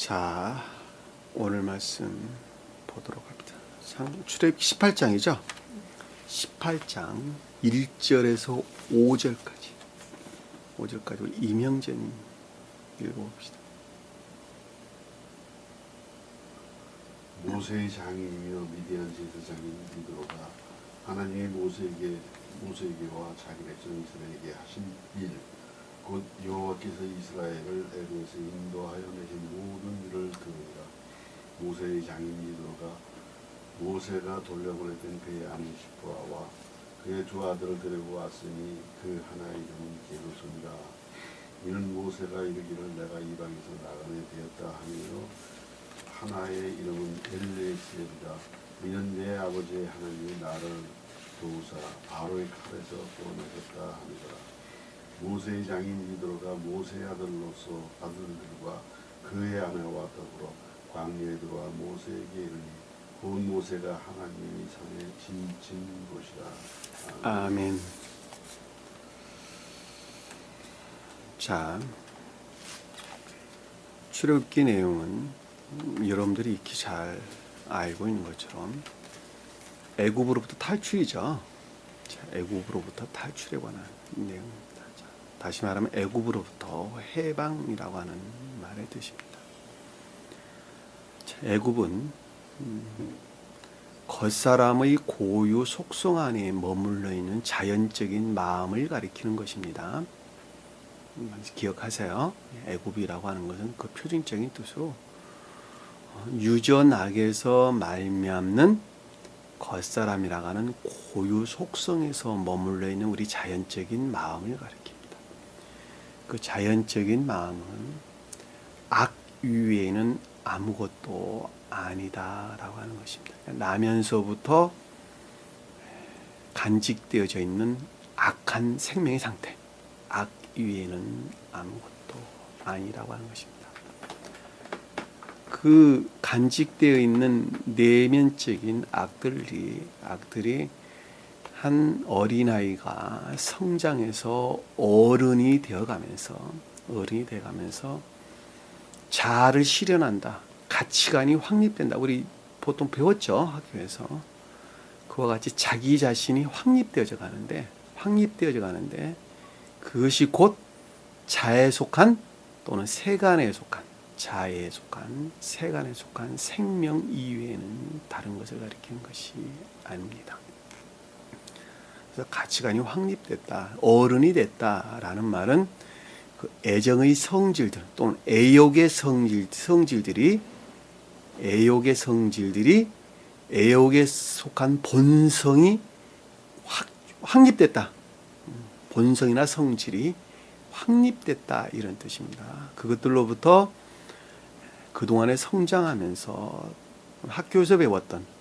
자, 오늘 말씀 보도록 합니다. 출애굽기 18장이죠. 18장 1절에서 5절까지 우리 이명재님 읽어봅시다. 모세의 장이며 미디안 제사장인 디도가 하나님이 모세에게와 자기 백성 이스라엘에게 하신 일, 곧 여호와께서 이스라엘을 애굽에서 인도하여 내신 모든 일을 들으니라. 모세의 장인 디도가 모세가 돌려보냈던 그의 아내 시프라와 그의 두 아들을 데리고 왔으니 그 하나의 이름은 게르솜이라. 이는 모세가 이르기를 내가 이방에서 나가게 되었다 하며 하나의 이름은 엘리에셀이라. 이는 내 아버지의 하나님이 나를 도우사 바로의 칼에서 구원하셨다 하니라. 모세의 장인 디도가 모세의 아들들과 그의 아내와 더불어 광야에 들어와 모세에게 이르니 곧 모세가 하나님의 산에 진친 곳이라. 아멘. 자, 출애굽기 내용은 여러분들이 익히 잘 알고 있는 것처럼 애굽으로부터 탈출이죠. 자, 애굽으로부터 탈출에 관한 내용입니다. 자, 다시 말하면 애굽으로부터 해방이라고 하는 말의 뜻입니다. 자, 애굽은 겉사람의 고유 속성 안에 머물러 있는 자연적인 마음을 가리키는 것입니다. 기억하세요. 애굽이라고 하는 것은 그 표준적인 뜻으로 유전악에서 말미암는 겉사람이라고 하는 고유 속성에서 머물러 있는 우리 자연적인 마음을 가리킵니다. 그 자연적인 마음은 악 위에는 아무것도 아니다라고 하는 것입니다. 나면서부터 간직되어져 있는 악한 생명의 상태, 악 위에는 아무것도 아니라고 하는 것입니다. 그 간직되어 있는 내면적인 악들이 한 어린아이가 성장해서 어른이 되어가면서 자아를 실현한다. 가치관이 확립된다. 우리 보통 배웠죠, 학교에서. 그와 같이 자기 자신이 확립되어져 가는데 그것이 곧 자아에 속한 또는 세간에 속한 자아에 속한 세간에 속한 생명 이외에는 다른 것을 가리키는 것이 아닙니다. 그래서 가치관이 확립됐다, 어른이 됐다라는 말은 그 애정의 성질들 또는 애욕의 성질들이 애욕에 속한 본성이 확립됐다. 본성이나 성질이 확립됐다 이런 뜻입니다. 그것들로부터 그동안에 성장하면서 학교에서 배웠던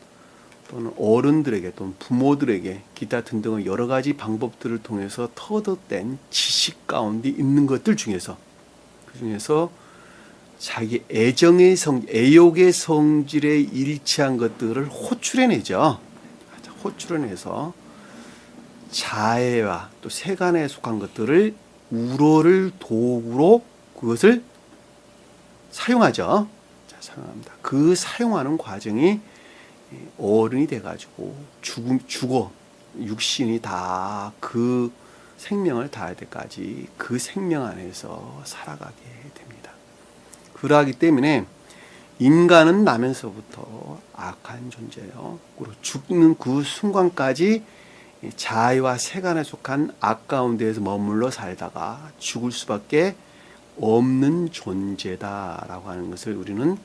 또는 어른들에게 또는 부모들에게 기타 등등의 여러 가지 방법들을 통해서 터득된 지식 가운데 있는 것들 중에서 그중에서 자기 애욕의 성질에 일치한 것들을 호출해내죠. 호출해내서 자애와 또 세간에 속한 것들을 우로를 도구로 그것을 사용하죠. 자, 사용합니다. 그 사용하는 과정이 어른이 돼가지고 죽어 육신이 다 그 생명을 다할 때까지 그 생명 안에서 살아가게 됩니다. 그러하기 때문에 인간은 나면서부터 악한 존재예요. 그리고 죽는 그 순간까지 자아와 세간에 속한 악 가운데에서 머물러 살다가 죽을 수밖에 없는 존재다라고 하는 것을 우리는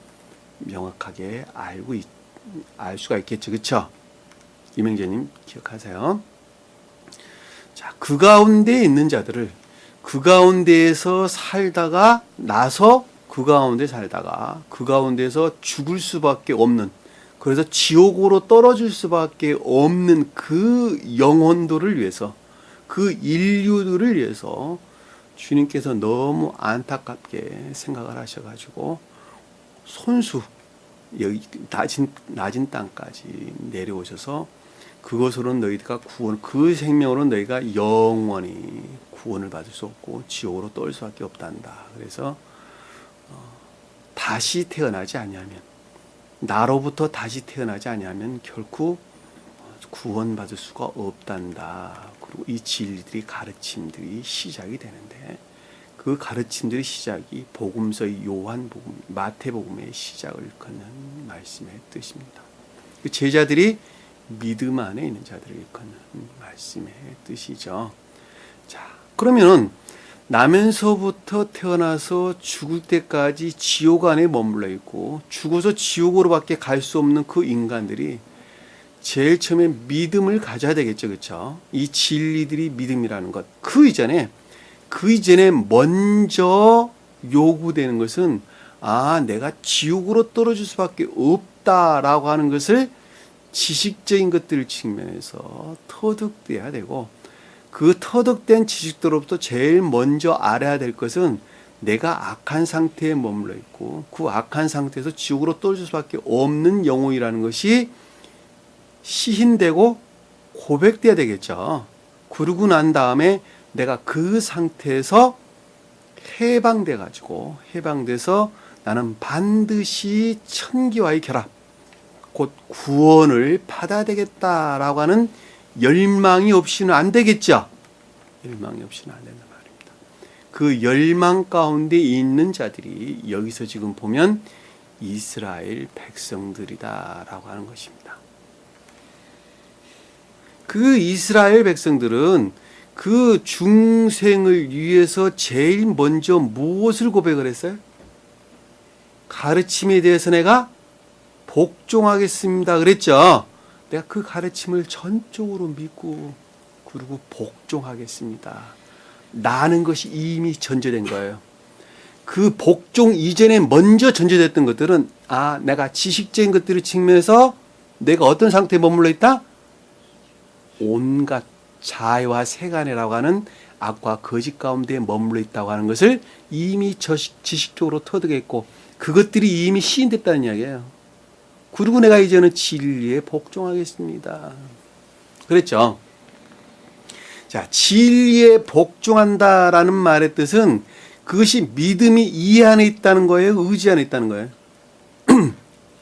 명확하게 알 수가 있겠죠. 그렇죠? 이명재님 기억하세요. 자, 그 가운데 있는 자들을 그 가운데에서 살다가 나서 그 가운데에서 죽을 수밖에 없는, 그래서 지옥으로 떨어질 수밖에 없는 그 영혼들을 위해서, 그 인류들을 위해서 주님께서 너무 안타깝게 생각을 하셔가지고 손수 여기 낮은 땅까지 내려오셔서 그것으로 너희가 그 생명으로 너희가 영원히 구원을 받을 수 없고 지옥으로 떨 수밖에 없단다. 그래서 다시 태어나지 아니하면, 나로부터 다시 태어나지 아니하면 결코 구원받을 수가 없단다. 그리고 이 진리들이, 가르침들이 시작이 되는데, 그 가르침들의 시작이 복음서의 요한복음, 마태복음의 시작을 일컫는 말씀의 뜻입니다. 그 제자들이 믿음 안에 있는 자들을 일컫는 말씀의 뜻이죠. 자, 그러면은 나면서부터 태어나서 죽을 때까지 지옥 안에 머물러 있고, 죽어서 지옥으로밖에 갈 수 없는 그 인간들이 제일 처음에 믿음을 가져야 되겠죠. 그렇죠? 이 진리들이 믿음이라는 것. 그 이전에 먼저 요구되는 것은, 내가 지옥으로 떨어질 수밖에 없다라고 하는 것을 지식적인 것들 측면에서 터득돼야 되고, 그 터득된 지식들로부터 제일 먼저 알아야 될 것은 내가 악한 상태에 머물러 있고, 그 악한 상태에서 지옥으로 떨어질 수밖에 없는 영혼이라는 것이 시인되고 고백돼야 되겠죠. 그러고 난 다음에 내가 그 상태에서 해방돼서 나는 반드시 천기와의 결합, 곧 구원을 받아야 되겠다라고 하는 열망이 없이는 안 되겠죠. 열망이 없이는 안 된단 말입니다. 그 열망 가운데 있는 자들이 여기서 지금 보면 이스라엘 백성들이다라고 하는 것입니다. 그 이스라엘 백성들은 그 중생을 위해서 제일 먼저 무엇을 고백을 했어요? 가르침에 대해서 내가 복종하겠습니다 그랬죠. 내가 그 가르침을 전적으로 믿고 그리고 복종하겠습니다 라는 것이 이미 전제된 거예요. 그 복종 이전에 먼저 전제됐던 것들은, 내가 지식적인 것들을 측면에서 내가 어떤 상태에 머물러 있다? 온갖 자해와 세간이라고 하는 악과 거짓 가운데 머물러 있다고 하는 것을 이미 지식적으로 터득했고, 그것들이 이미 시인됐다는 이야기예요. 그리고 내가 이제는 진리에 복종하겠습니다 그랬죠. 자, 진리에 복종한다라는 말의 뜻은 그것이 믿음이 이해 안에 있다는 거예요? 의지 안에 있다는 거예요?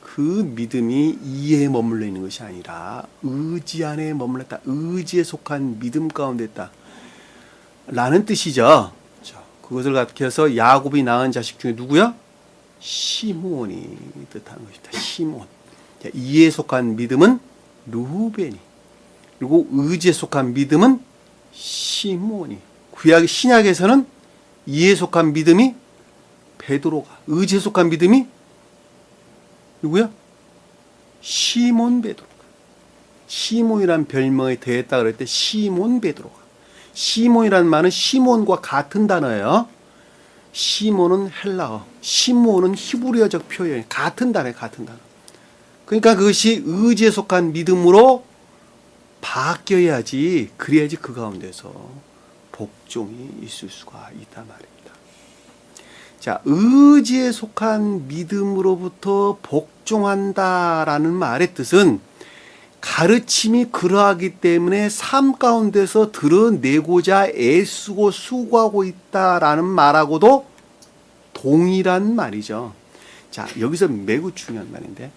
그 믿음이 이해에 머물러 있는 것이 아니라 의지 안에 머물렀다. 의지에 속한 믿음 가운데 있다. 라는 뜻이죠. 그것을 가리켜서 야곱이 낳은 자식 중에 누구야? 시므온이 뜻하는 것입니다. 시므온. 이해에 속한 믿음은 루벤이. 그리고 의지에 속한 믿음은 시므온이. 신약에서는 이해에 속한 믿음이 베드로가, 의지에 속한 믿음이 누구야? 시몬 베드로가. 시몬이란 별명에 더했다 그럴 때 시몬 베드로가. 시몬이란 말은 시몬과 같은 단어예요. 시몬은 헬라어, 시몬은 히브리어적 표현, 같은 단어예요. 같은 단어. 그러니까 그것이 의지에 속한 믿음으로 바뀌어야지, 그래야지 그 가운데서 복종이 있을 수가 있단 말입니다. 자, 의지에 속한 믿음으로부터 복종한다라는 말의 뜻은 가르침이 그러하기 때문에 삶 가운데서 드러내고자 애쓰고 수고하고 있다라는 말하고도 동일한 말이죠. 자, 여기서 매우 중요한 말인데,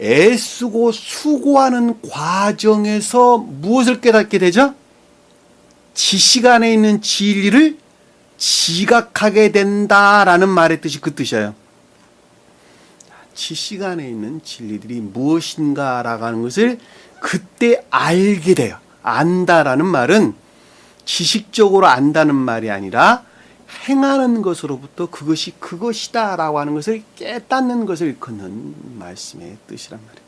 애쓰고 수고하는 과정에서 무엇을 깨닫게 되죠? 지식 안에 있는 진리를 지각하게 된다라는 말의 뜻이 그 뜻이에요. 지식 안에 있는 진리들이 무엇인가라고 하는 것을 그때 알게 돼요. 안다라는 말은 지식적으로 안다는 말이 아니라 행하는 것으로부터 그것이 그것이다라고 하는 것을 깨닫는 것을 일컫는 말씀의 뜻이란 말입니다.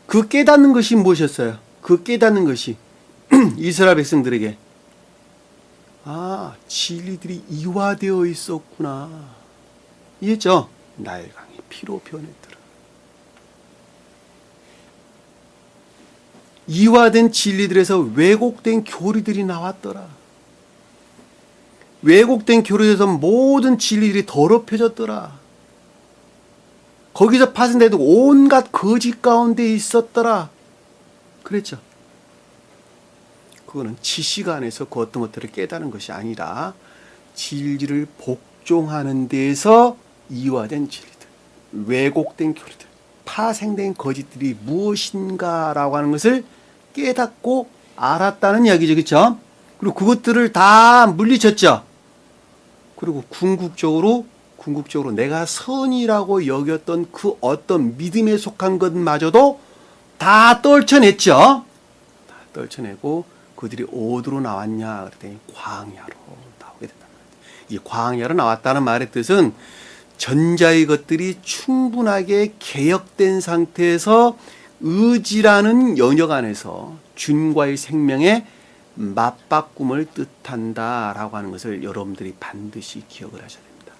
그 깨닫는 것이 무엇이었어요? 그 깨닫는 것이 이스라엘 백성들에게 진리들이 이화되어 있었구나. 이해했죠? 나일강이 피로 변했더라. 이화된 진리들에서 왜곡된 교리들이 나왔더라. 왜곡된 교리에서 모든 진리들이 더럽혀졌더라. 거기서 파생돼도 온갖 거짓 가운데 있었더라. 그랬죠. 그거는 지식 안에서 그 어떤 것들을 깨달은 것이 아니라 진리를 복종하는 데에서 이화된 진리들, 왜곡된 교리들, 파생된 거짓들이 무엇인가라고 하는 것을 깨닫고 알았다는 이야기죠. 그렇죠? 그리고 그것들을 다 물리쳤죠. 그리고 궁극적으로 내가 선이라고 여겼던 그 어떤 믿음에 속한 것마저도 다 떨쳐냈죠. 다 떨쳐내고 그들이 어디로 나왔냐 그랬더니 광야로 나오게 된다. 이 광야로 나왔다는 말의 뜻은 전자의 것들이 충분하게 개혁된 상태에서 의지라는 영역 안에서 주님과의 생명의 맞바꿈을 뜻한다라고 하는 것을 여러분들이 반드시 기억을 하셔야 됩니다.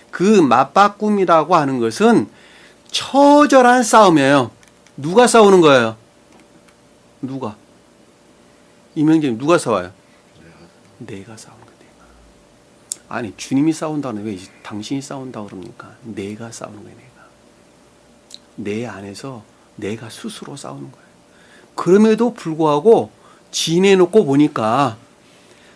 그 맞바꿈이라고 하는 것은 처절한 싸움이에요. 누가 싸우는 거예요? 누가? 이명재님 누가 싸워요? 내가 싸우는 거야. 내가. 아니 주님이 싸운다는 왜 당신이 싸운다 그럽니까? 내가 싸우는 거예요. 내가. 내 안에서 내가 스스로 싸우는 거예요. 그럼에도 불구하고 지내놓고 보니까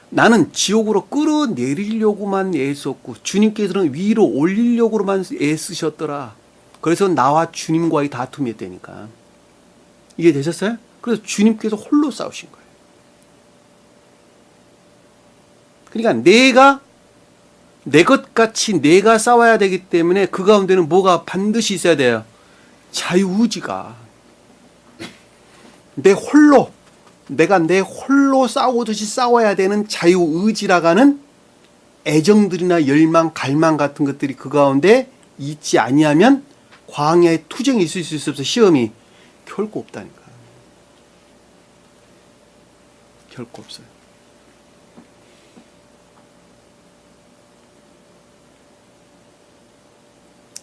나는 지옥으로 끌어내리려고만 애썼고 주님께서는 위로 올리려고만 애쓰셨더라. 그래서 나와 주님과의 다툼이었다니까. 이게 되셨어요? 그래서 주님께서 홀로 싸우신 거예요. 그러니까 내가 내 것 같이 내가 싸워야 되기 때문에 그 가운데는 뭐가 반드시 있어야 돼요? 자유의지가. 내가 내 홀로 싸우듯이 싸워야 되는 자유의지라고 하는 애정들이나 열망, 갈망 같은 것들이 그 가운데 있지 아니하면 광야의 투쟁이 있을 수 없어. 시험이 결코 없다니까. 결코 없어요.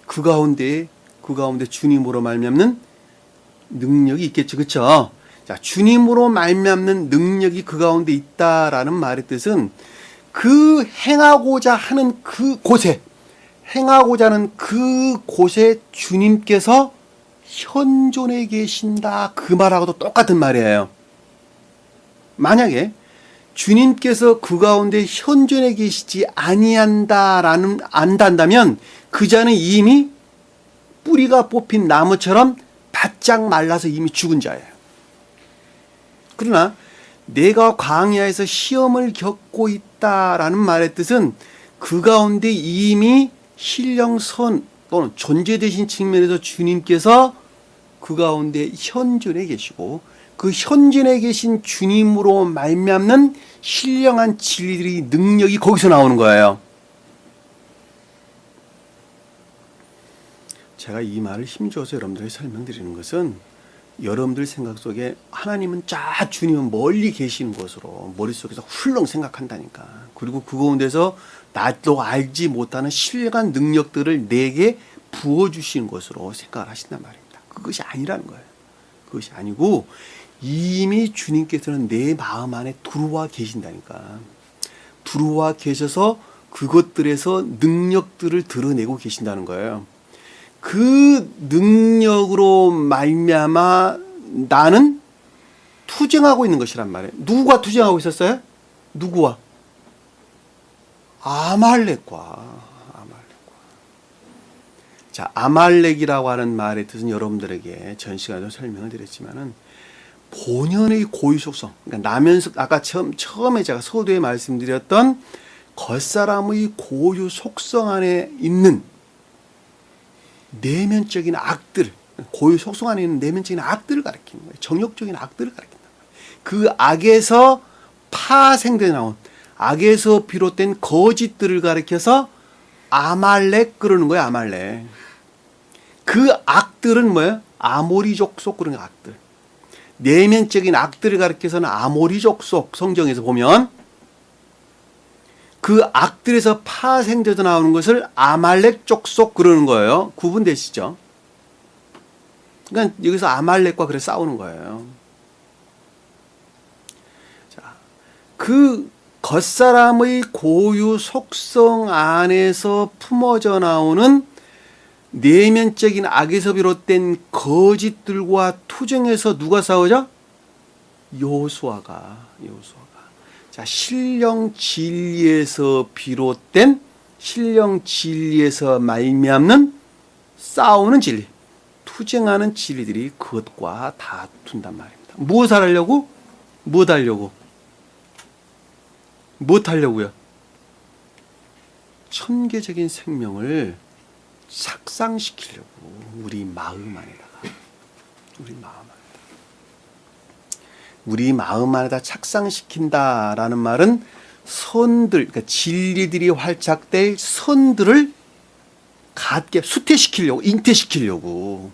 그 가운데 주님으로 말미암는 능력이 있겠죠. 그렇죠? 자, 주님으로 말미암는 능력이 그 가운데 있다라는 말의 뜻은 그 행하고자 하는 그곳에 주님께서 현존해 계신다. 그 말하고도 똑같은 말이에요. 만약에 주님께서 그 가운데 현존해 계시지 안다면 그 자는 이미 뿌리가 뽑힌 나무처럼 바짝 말라서 이미 죽은 자예요. 그러나 내가 광야에서 시험을 겪고 있다라는 말의 뜻은 그 가운데 이미 신령선 또는 존재되신 측면에서 주님께서 그 가운데 현존해 계시고 그 현존해 계신 주님으로 말미암는 신령한 진리들이 능력이 거기서 나오는 거예요. 제가 이 말을 힘줘서 여러분들에게 설명드리는 것은 여러분들 생각 속에 하나님은 주님은 멀리 계시는 것으로 머릿속에서 훌렁 생각한다니까. 그리고 그 가운데서 나도 알지 못하는 신령한 능력들을 내게 부어주시는 것으로 생각을 하신단 말입니다. 그것이 아니라는 거예요. 그것이 아니고 이미 주님께서는 내 마음 안에 들어와 계신다니까. 들어와 계셔서 그것들에서 능력들을 드러내고 계신다는 거예요. 그 능력으로 말미암아 나는 투쟁하고 있는 것이란 말이에요. 누구와 투쟁하고 있었어요? 누구와? 아말렉과. 자, 아말렉이라고 하는 말의 뜻은 여러분들에게 전 시간에 설명을 드렸지만은 본연의 고유 속성. 그러니까 나면서 아까 처음에 제가 서두에 말씀드렸던 겉사람의 고유 속성 안에 있는 내면적인 악들, 고유 속성 안에 있는 내면적인 악들을 가리키는 거예요. 정욕적인 악들을 가리킨다. 그 악에서 파생돼 나온 악에서 비롯된 거짓들을 가리켜서 아말렉 그러는 거예요. 아말렉. 그 악들은 뭐예요? 아모리족 속 그런 악들. 내면적인 악들을 가리켜서는 아모리족 속 성경에서 보면 그 악들에서 파생돼서 나오는 것을 아말렉 족속 그러는 거예요. 구분되시죠? 그러니까 여기서 아말렉과 그래 싸우는 거예요. 자, 그 겉사람의 고유 속성 안에서 품어져 나오는 내면적인 악에서 비롯된 거짓들과 투쟁에서 누가 싸우죠? 여호수아가. 자, 신령 진리에서 비롯된 신령 진리에서 말미암는 싸우는 진리, 투쟁하는 진리들이 그것과 다툰단 말입니다. 무엇을 하려고? 무엇 하려고? 무엇 하려고요? 천계적인 생명을 착상시키려고 우리 마음 안에다가, 우리 마음 안에다 착상시킨다라는 말은 선들, 그러니까 진리들이 활착될 선들을 갖게 수태시키려고, 잉태시키려고.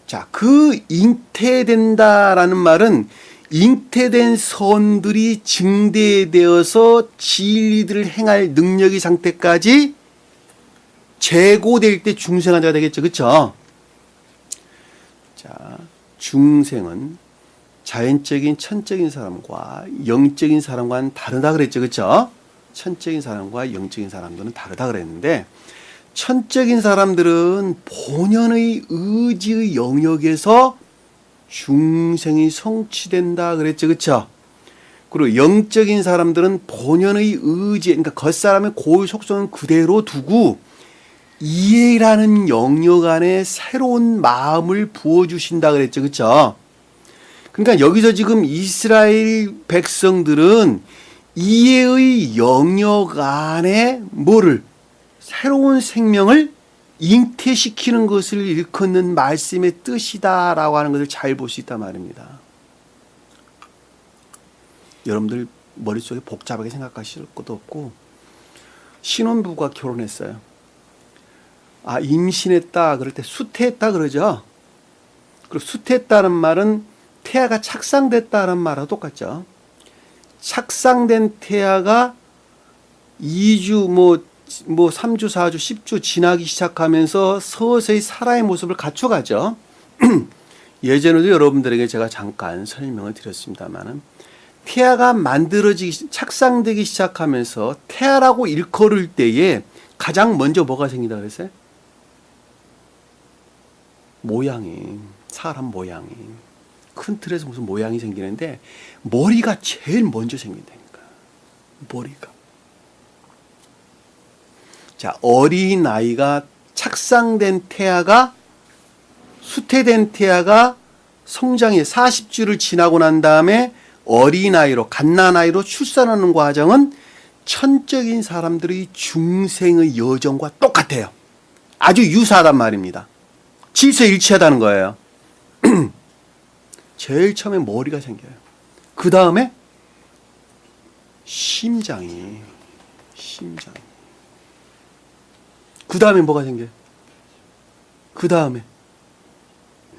자, 그 잉태된다라는 말은 잉태된 선들이 증대되어서 진리들을 행할 능력의 상태까지 재고될 때 중생한 자가 되겠죠. 그렇죠? 자, 중생은 자연적인 천적인 사람과 영적인 사람과는 다르다 그랬죠. 그렇죠? 천적인 사람과 영적인 사람들은 다르다 그랬는데, 천적인 사람들은 본연의 의지의 영역에서 중생이 성취된다 그랬죠. 그렇죠? 그리고 영적인 사람들은 본연의 의지, 그러니까 겉사람의 고유 속성은 그대로 두고 이해라는 영역 안에 새로운 마음을 부어주신다 그랬죠. 그렇죠? 그러니까 여기서 지금 이스라엘 백성들은 이해의 영역 안에 뭐를, 새로운 생명을 잉태시키는 것을 일컫는 말씀의 뜻이다라고 하는 것을 잘 볼 수 있단 말입니다. 여러분들 머릿속에 복잡하게 생각하실 것도 없고, 신혼부부가 결혼했어요. 아, 임신했다 그럴 때 수태했다 그러죠. 그리고 수태했다는 말은 태아가 착상됐다는 말하고 똑같죠. 착상된 태아가 2주, 3주, 4주, 10주 지나기 시작하면서 서서히 사람의 모습을 갖춰가죠. 예전에도 여러분들에게 제가 잠깐 설명을 드렸습니다만, 태아가 만들어지기, 착상되기 시작하면서 태아라고 일컬을 때에 가장 먼저 뭐가 생긴다 그랬어요? 모양이, 사람 모양이. 큰 틀에서 무슨 모양이 생기는데, 머리가 제일 먼저 생긴다니까. 머리가. 자, 어린아이가 착상된 태아가, 수태된 태아가 성장이 40주를 지나고 난 다음에 어린아이로, 갓난아이로 출산하는 과정은 천적인 사람들의 중생의 여정과 똑같아요. 아주 유사하단 말입니다. 질서일치하다는 거예요. 제일 처음에 머리가 생겨요. 그 다음에 심장이. 그 다음에 뭐가 생겨요? 그 다음에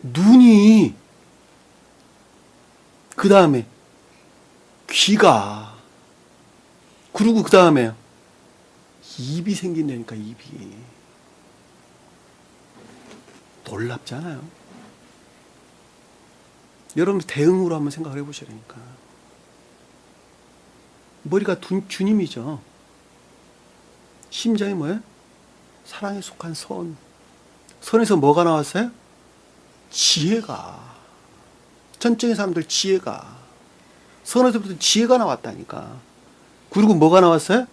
눈이. 그 다음에 귀가. 그리고 그 다음에 입이 생긴다니까, 입이. 놀랍잖아요. 여러분 대응으로 한번 생각을 해보시라니까. 머리가 주님이죠. 심장이 뭐예요? 사랑에 속한 선. 선에서 뭐가 나왔어요? 지혜가. 전적인 사람들 지혜가. 선에서부터 지혜가 나왔다니까. 그리고 뭐가 나왔어요?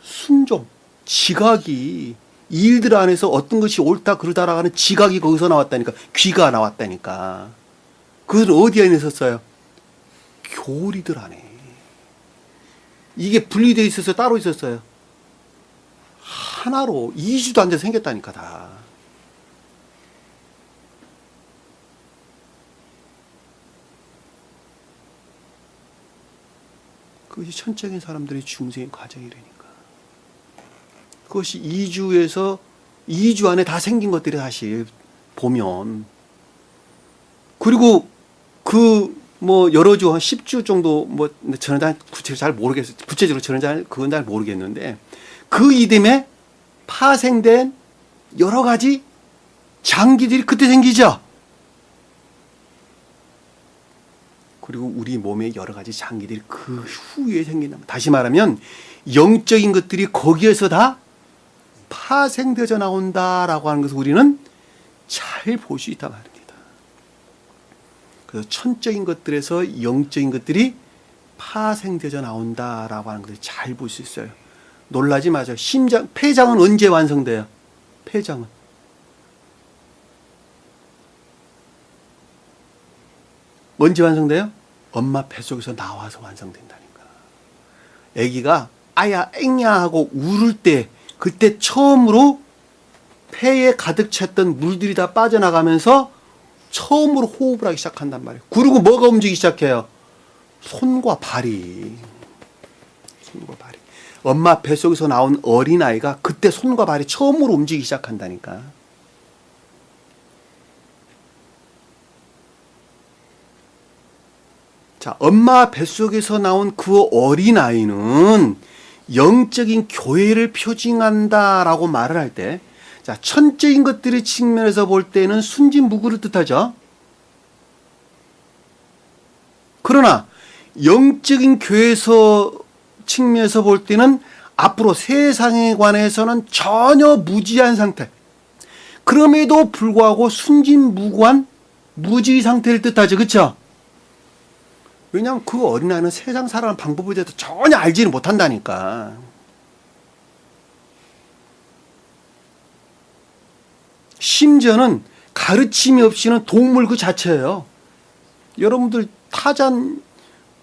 순종. 지각이. 이 일들 안에서 어떤 것이 옳다 그르다라고 하는 지각이 거기서 나왔다니까. 귀가 나왔다니까. 그것은 어디에 있었어요? 교리들 안에. 이게 분리되어 있어서 따로 있었어요. 하나로 2주도 안 돼서 생겼다니까 다. 그것이 천적인 사람들의 중생의 과정이라니까. 그것이 2주 안에 다 생긴 것들이 사실 보면. 그리고 여러 주, 한 10주 정도, 저는 구체적으로 잘 모르겠어요. 구체적으로 저는 그건 잘 모르겠는데, 그 이듬해 파생된 여러 가지 장기들이 그때 생기죠. 그리고 우리 몸에 여러 가지 장기들이 그 후에 생긴다. 다시 말하면 영적인 것들이 거기에서 다 파생되어져 나온다라고 하는 것을 우리는 잘 볼 수 있단 말입니다. 그래서 천적인 것들에서 영적인 것들이 파생되져 나온다라고 하는 것을 잘 볼 수 있어요. 놀라지 마세요. 폐장은 언제 완성돼요? 폐장은 언제 완성돼요? 엄마 뱃속에서 나와서 완성된다니까. 아기가 아야 앵야 하고 울을 때, 그때 처음으로 폐에 가득 찼던 물들이 다 빠져나가면서 처음으로 호흡을 하기 시작한단 말이에요. 그리고 뭐가 움직이기 시작해요? 손과 발이. 손과 발이. 엄마 뱃속에서 나온 어린아이가 그때 손과 발이 처음으로 움직이기 시작한다니까. 자, 엄마 뱃속에서 나온 그 어린아이는 영적인 교회를 표징한다라고 말을 할 때, 자, 천적인 것들의 측면에서 볼 때는 순진무구를 뜻하죠. 그러나 영적인 교회에서 측면에서 볼 때는 앞으로 세상에 관해서는 전혀 무지한 상태. 그럼에도 불구하고 순진무구한 무지 상태를 뜻하죠. 그렇죠? 왜냐하면 그 어린아이는 세상 살아가는 방법에 대해서 전혀 알지는 못한다니까. 심지어는 가르침이 없이는 동물 그 자체예요. 여러분들 타잔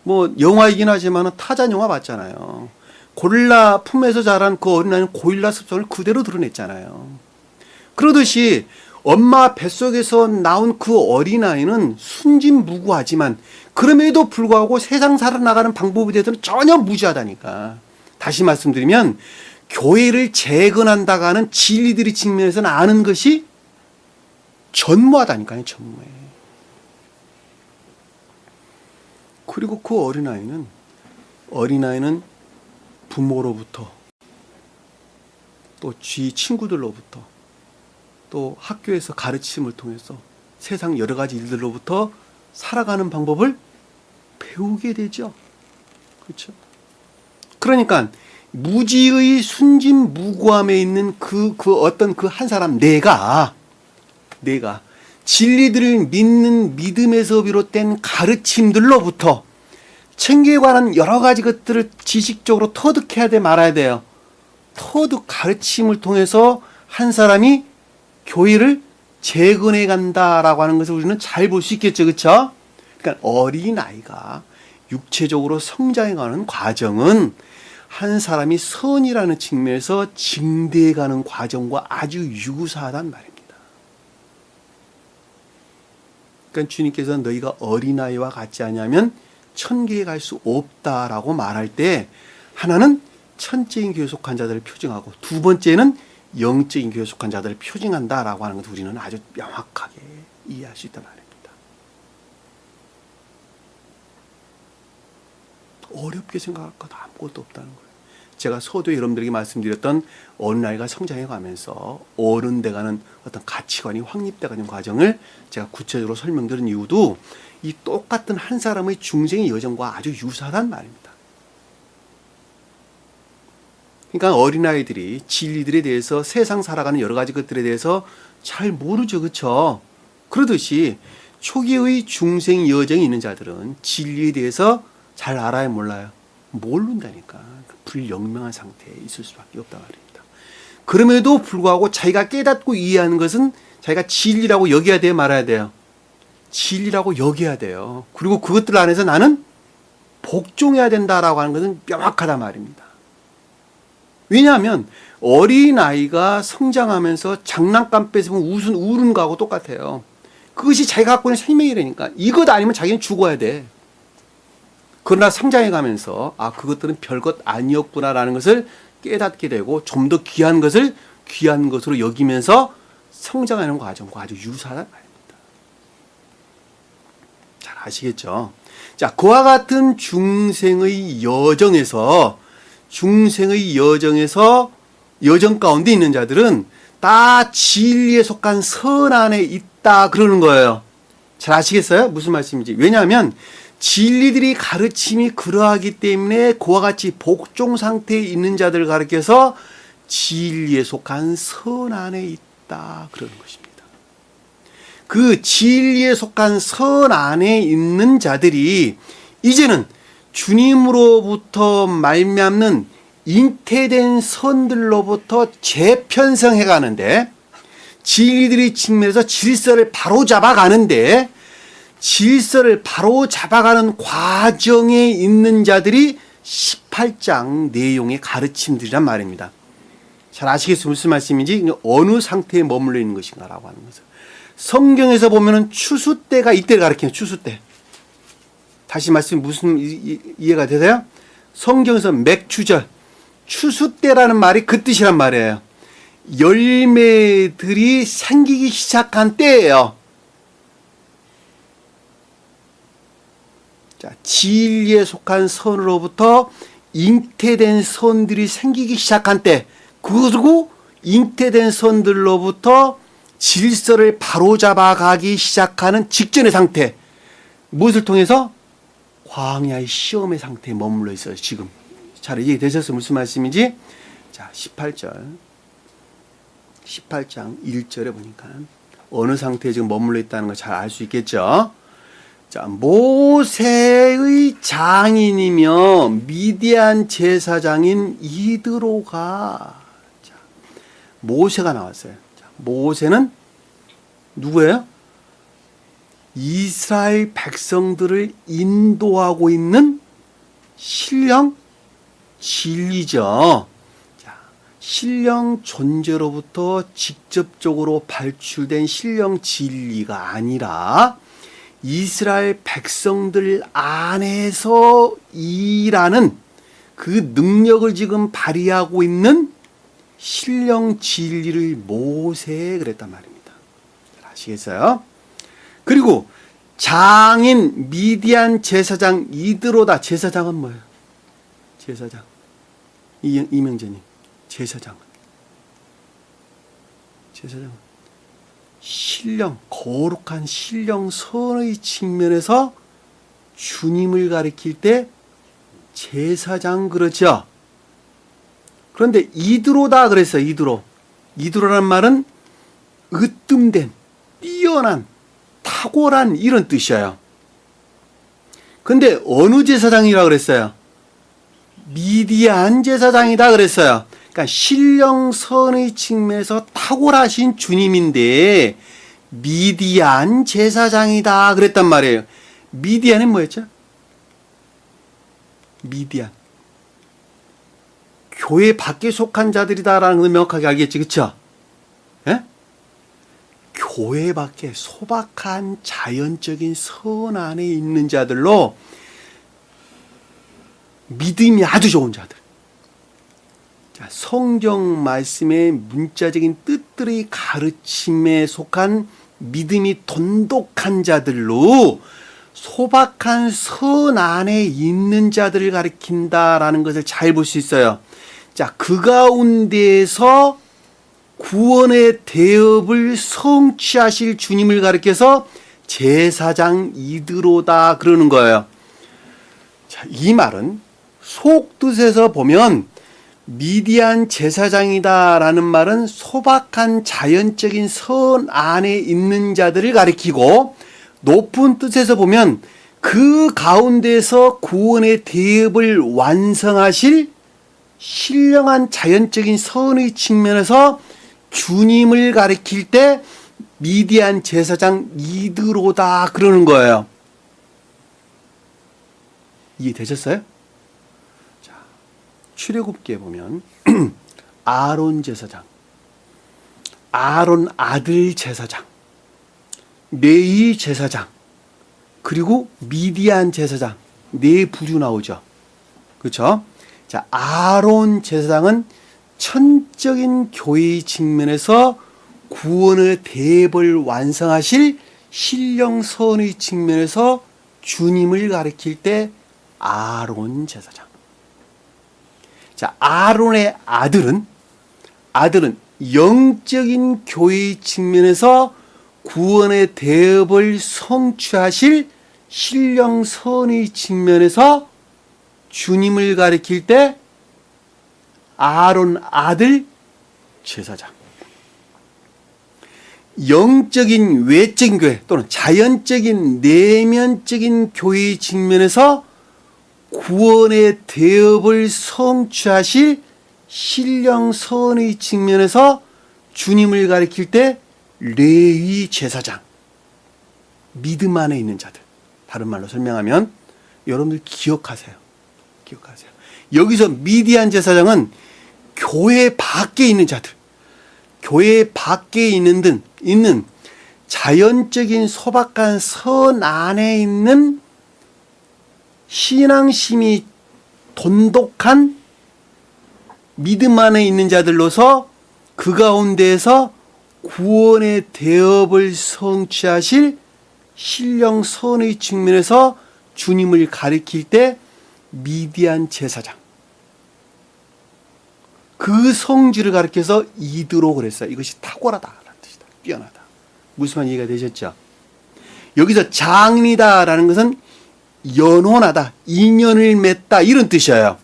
뭐 영화이긴 하지만 타잔 영화 봤잖아요. 고릴라 품에서 자란 그 어린아이는 고릴라 습성을 그대로 드러냈잖아요. 그러듯이 엄마 뱃속에서 나온 그 어린아이는 순진무구하지만 그럼에도 불구하고 세상 살아나가는 방법에 대해서는 전혀 무지하다니까. 다시 말씀드리면 교회를 재건한다고 하는 진리들의 측면에서는 아는 것이 전무하다니까요. 전무해. 그리고 그 어린아이는 부모로부터 또 지 친구들로부터 또 학교에서 가르침을 통해서 세상 여러 가지 일들로부터 살아가는 방법을 배우게 되죠. 그렇죠? 그러니까 무지의 순진무구함에 있는 그 어떤 그 한 사람 내가 진리들을 믿는 믿음에서 비롯된 가르침들로부터 천국에 관한 여러 가지 것들을 지식적으로 터득해야 돼 말아야 돼요. 터득 가르침을 통해서 한 사람이 교회를 재건해 간다라고 하는 것을 우리는 잘 볼 수 있겠죠. 그렇죠? 그러니까 어린아이가 육체적으로 성장해 가는 과정은 한 사람이 선이라는 측면에서 증대해 가는 과정과 아주 유사하단 말입니다. 그러니까 주님께서 너희가 어린아이와 같지 않냐면 천국에 갈 수 없다라고 말할 때 하나는 천적인 교회에 속한 자들을 표징하고 두 번째는 영적인 교회에 속한 자들을 표징한다라고 하는 것을 우리는 아주 명확하게 이해할 수 있단 말입니다. 어렵게 생각할 것 아무것도 없다는 거예요. 제가 서두에 여러분들에게 말씀드렸던 어린아이가 성장해 가면서 어른 돼가는 어떤 가치관이 확립돼가는 과정을 제가 구체적으로 설명드린 이유도 이 똑같은 한 사람의 중생의 여정과 아주 유사하단 말입니다. 그러니까 어린아이들이 진리들에 대해서 세상 살아가는 여러 가지 것들에 대해서 잘 모르죠. 그렇죠? 그러듯이 초기의 중생 여정이 있는 자들은 진리에 대해서 잘 알아야 몰라요. 모른다니까. 불영명한 상태에 있을 수밖에 없단 말입니다. 그럼에도 불구하고 자기가 깨닫고 이해하는 것은 자기가 진리라고 여겨야 돼요, 말아야 돼요? 진리라고 여겨야 돼요. 그리고 그것들 안에서 나는 복종해야 된다라고 하는 것은 명확하단 말입니다. 왜냐하면 어린아이가 성장하면서 장난감 뺏으면 우는 거하고 똑같아요. 그것이 자기가 갖고 있는 생명이라니까. 이것 아니면 자기는 죽어야 돼. 그러나 성장해 가면서 그것들은 별것 아니었구나라는 것을 깨닫게 되고 좀 더 귀한 것을 귀한 것으로 여기면서 성장하는 과정과 아주 유사하단 말입니다. 잘 아시겠죠? 자, 그와 같은 중생의 여정 가운데 있는 자들은 다 진리에 속한 선 안에 있다 그러는 거예요. 잘 아시겠어요? 무슨 말씀인지. 왜냐하면 진리들이 가르침이 그러하기 때문에 그와 같이 복종 상태에 있는 자들을 가르쳐서 진리에 속한 선 안에 있다 그러는 것입니다. 그 진리에 속한 선 안에 있는 자들이 이제는 주님으로부터 말미암는 잉태된 선들로부터 재편성해 가는데, 진리들의 측면에서 질서를 바로잡아 가는데, 질서를 바로잡아가는 과정에 있는 자들이 18장 내용의 가르침들이란 말입니다. 잘 아시겠어요? 무슨 말씀인지? 어느 상태에 머물러 있는 것인가라고 하는 거죠. 성경에서 보면은 추수 때가 이때를 가리키는 추수 때. 다시 말씀 무슨 이해가 되세요? 성경에서 맥추절, 추수 때라는 말이 그 뜻이란 말이에요. 열매들이 생기기 시작한 때예요. 자, 진리에 속한 선으로부터 잉태된 선들이 생기기 시작한 때, 그리고 잉태된 선들로부터 질서를 바로잡아 가기 시작하는 직전의 상태. 무엇을 통해서? 광야의 시험의 상태에 머물러 있어요, 지금. 잘 이해되셨어요? 무슨 말씀인지? 자, 18장 1절에 보니까 어느 상태에 지금 머물러 있다는 걸 잘 알 수 있겠죠? 자, 모세의 장인이며 미디안 제사장인 이드로가, 자, 모세가 나왔어요. 자, 모세는 누구예요? 이스라엘 백성들을 인도하고 있는 신령 진리죠. 자, 신령 존재로부터 직접적으로 발출된 신령 진리가 아니라 이스라엘 백성들 안에서 일하는 그 능력을 지금 발휘하고 있는 신령 진리를 모세에 그랬단 말입니다. 아시겠어요? 그리고 장인 미디안 제사장 이드로다. 제사장은 뭐예요? 제사장. 이명재님, 제사장은 신령, 거룩한 신령 선의 측면에서 주님을 가리킬 때 제사장 그렇죠. 그런데 이드로다 그랬어요. 이드로란 말은 으뜸된, 뛰어난, 탁월한 이런 뜻이에요. 근데 어느 제사장이라고 그랬어요? 미디안 제사장이다 그랬어요. 그러니까 신령선의 측면에서 탁월하신 주님인데 미디안 제사장이다 그랬단 말이에요. 미디안은 뭐였죠? 미디안. 교회 밖에 속한 자들이다라는 걸 명확하게 알겠지, 그쵸? 예? 교회 밖에 소박한 자연적인 선 안에 있는 자들로 믿음이 아주 좋은 자들. 자, 성경 말씀의 문자적인 뜻들의 가르침에 속한 믿음이 돈독한 자들로 소박한 선 안에 있는 자들을 가리킨다라는 것을 잘 볼 수 있어요. 자, 그 가운데에서 구원의 대업을 성취하실 주님을 가리켜서 제사장 이드로다 그러는 거예요. 자, 이 말은 속뜻에서 보면 미디안 제사장이다라는 말은 소박한 자연적인 선 안에 있는 자들을 가리키고, 높은 뜻에서 보면 그 가운데서 구원의 대업을 완성하실 신령한 자연적인 선의 측면에서 주님을 가리킬 때 미디안 제사장 이드로다 그러는 거예요. 이해되셨어요? 자, 출애굽기에 보면 아론 제사장, 아론 아들 제사장, 레위 제사장, 그리고 미디안 제사장, 네 부류 나오죠. 그렇죠? 자, 아론 제사장은 천적인 교회의 측면에서 구원의 대업을 완성하실 신령선의 측면에서 주님을 가리킬 때 아론 제사장. 자, 아론의 아들은 영적인 교회의 측면에서 구원의 대업을 성취하실 신령선의 측면에서 주님을 가리킬 때 아론 아들 제사장. 영적인 외적인 교회 또는 자연적인 내면적인 교회의 측면에서 구원의 대업을 성취하실 신령선의 측면에서 주님을 가리킬 때 레위 제사장, 믿음 안에 있는 자들, 다른 말로 설명하면 여러분들 기억하세요. 여기서 미디안 제사장은 교회 밖에 있는 자들, 교회 밖에 있는 자연적인 소박한 선 안에 있는 신앙심이 돈독한 믿음 안에 있는 자들로서 그 가운데에서 구원의 대업을 성취하실 신령선의 측면에서 주님을 가리킬 때 미디안 제사장, 그 성질을 가리켜서 이드로 그랬어요. 이것이 탁월하다라는 뜻이다. 뛰어나다. 무슨 말 이해가 되셨죠? 여기서 장인이다라는 것은 연혼하다, 인연을 맺다 이런 뜻이에요.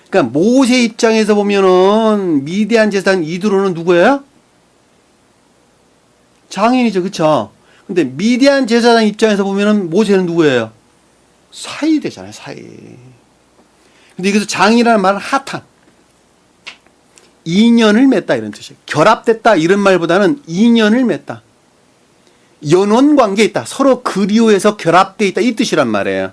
그러니까 모세 입장에서 보면은 미디안 제사장 이드로는 누구예요? 장인이죠, 그렇죠? 근데 미디안 제사장 입장에서 보면은 모세는 누구예요? 사이 되잖아요, 사이. 근데 여기서 장인이라는 말은 핫한, 인연을 맺다 이런 뜻이에요. 결합됐다 이런 말보다는 인연을 맺다, 연원 관계에 있다, 서로 그리워해서 결합되어 있다 이 뜻이란 말이에요.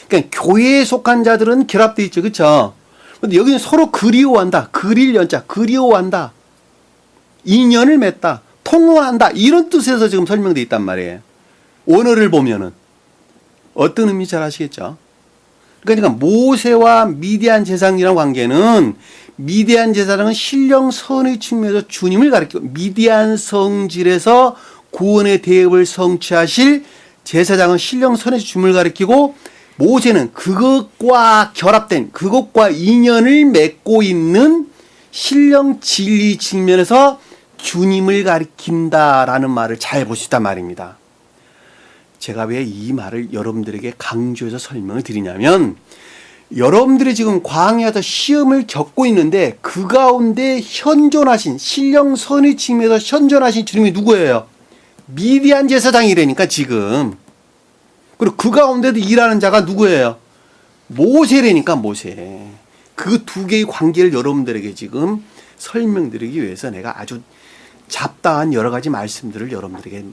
그러니까 교회에 속한 자들은 결합되어 있죠, 그렇죠? 근데 여기는 서로 그리워한다, 그릴 연자, 그리워한다, 인연을 맺다, 통원한다 이런 뜻에서 지금 설명되어 있단 말이에요. 원어를 보면은 어떤 의미 잘 아시겠죠? 그러니까 모세와 미디안 제사장이라는 관계는, 미디안 제사장은 신령선의 측면에서 주님을 가리키고 미디안 성질에서 구원의 대업을 성취하실 제사장은 신령선에서 주님을 가리키고, 모세는 그것과 결합된, 그것과 인연을 맺고 있는 신령 진리 측면에서 주님을 가리킨다라는 말을 잘 보시단 말입니다. 제가 왜 이 말을 여러분들에게 강조해서 설명을 드리냐면, 여러분들이 지금 광야에서 시험을 겪고 있는데 그 가운데 현존하신, 신령선의 측면에서 현존하신 주님이 누구예요? 미디안 제사장이라니까 지금. 그리고 그 가운데도 일하는 자가 누구예요? 모세라니까, 모세. 그 두 개의 관계를 여러분들에게 지금 설명드리기 위해서 내가 아주 잡다한 여러 가지 말씀들을 여러분들에게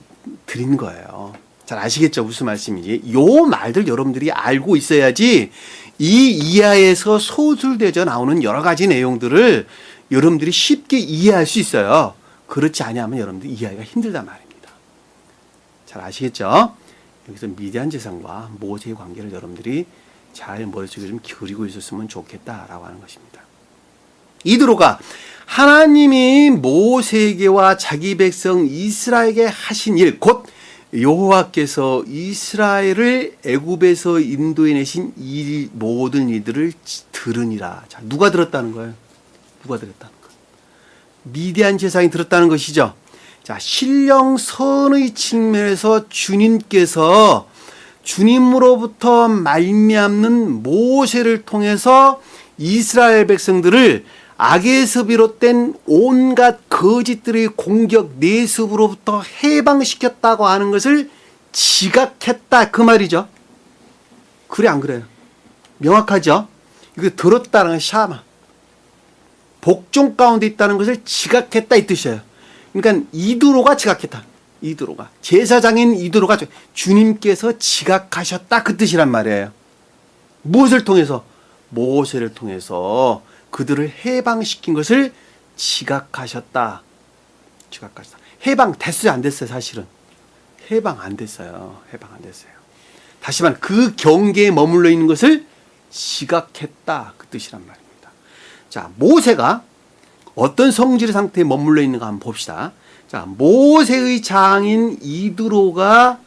드린 거예요. 잘 아시겠죠? 무슨 말씀인지. 요 말들 여러분들이 알고 있어야지 이 이하에서 소술되져 나오는 여러 가지 내용들을 여러분들이 쉽게 이해할 수 있어요. 그렇지 않으면 여러분들 이해하기가 힘들단 말입니다. 잘 아시겠죠? 여기서 미디안 제사장과 모세의 관계를 여러분들이 잘 머릿속에 좀 그리고 있었으면 좋겠다라고 하는 것입니다. 이드로가 하나님이 모세에게와 자기 백성 이스라엘에게 하신 일, 곧 여호와께서 이스라엘을 애굽에서 인도해내신 이 모든 이들을 들으니라. 자, 누가 들었다는 거예요? 누가 들었다는 거예요? 미디안 제사장이 들었다는 것이죠. 자, 신령선의 측면에서 주님께서 주님으로부터 말미암는 모세를 통해서 이스라엘 백성들을 악에서 비롯된 온갖 거짓들의 공격, 내습으로부터 해방시켰다고 하는 것을 지각했다 그 말이죠. 그래 안 그래요? 명확하죠? 이거 들었다는 건 샤마, 복종 가운데 있다는 것을 지각했다 이 뜻이에요. 그러니까 이드로가 지각했다. 이드로가, 제사장인 이드로가 주님께서 지각하셨다 그 뜻이란 말이에요. 무엇을 통해서? 모세를 통해서 그들을 해방시킨 것을 지각하셨다. 지각하셨다. 해방 됐어요, 안 됐어요? 사실은 해방 안 됐어요. 해방 안 됐어요. 다시 말해 그 경계에 머물러 있는 것을 지각했다 그 뜻이란 말입니다. 자, 모세가 어떤 성질의 상태에 머물러 있는가 한번 봅시다. 자, 모세의 장인 이드로가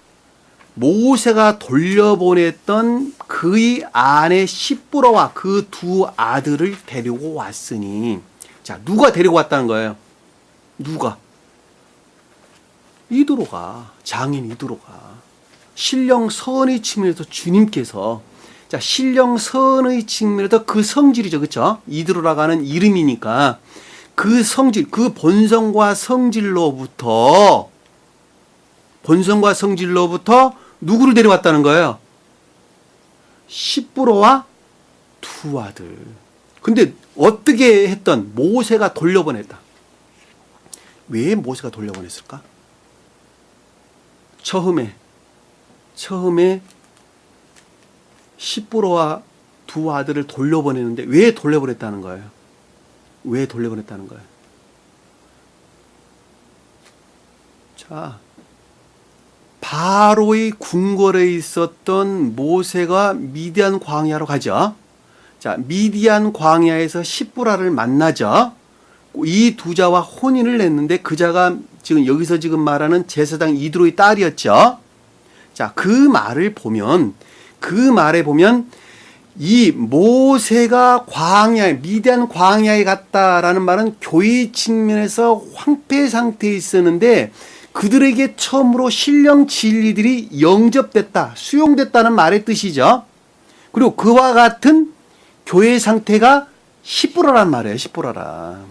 모세가 돌려보냈던 그의 아내 시브라와 그 두 아들을 데리고 왔으니, 자, 누가 데리고 왔다는 거예요? 누가? 이드로가, 장인 이드로가. 신령선의 측면에서 주님께서, 자, 신령선의 측면에서 그 성질이죠, 그렇죠? 이드로라고 하는 이름이니까 그 성질, 그 본성과 성질로부터 누구를 데려왔다는 거예요? 십부로와 두 아들. 근데 어떻게 했던 모세가 돌려보냈다. 왜 모세가 돌려보냈을까? 처음에 십부로와 두 아들을 돌려보내는데 왜 돌려보냈다는 거예요? 왜 돌려보냈다는 거예요? 자, 바로의 궁궐에 있었던 모세가 미디안 광야로 가죠. 자, 미디안 광야에서 십부라를 만나죠. 이 두 자와 혼인을 냈는데 그 자가 지금 여기서 지금 말하는 제사장 이드로의 딸이었죠. 자, 그 말에 보면 이 모세가 미디안 광야에 갔다라는 말은 교회 측면에서 황폐 상태에 있었는데 그들에게 처음으로 신령 진리들이 영접됐다, 수용됐다는 말의 뜻이죠. 그리고 그와 같은 교회 상태가 십부라란 말이에요. 십부라라.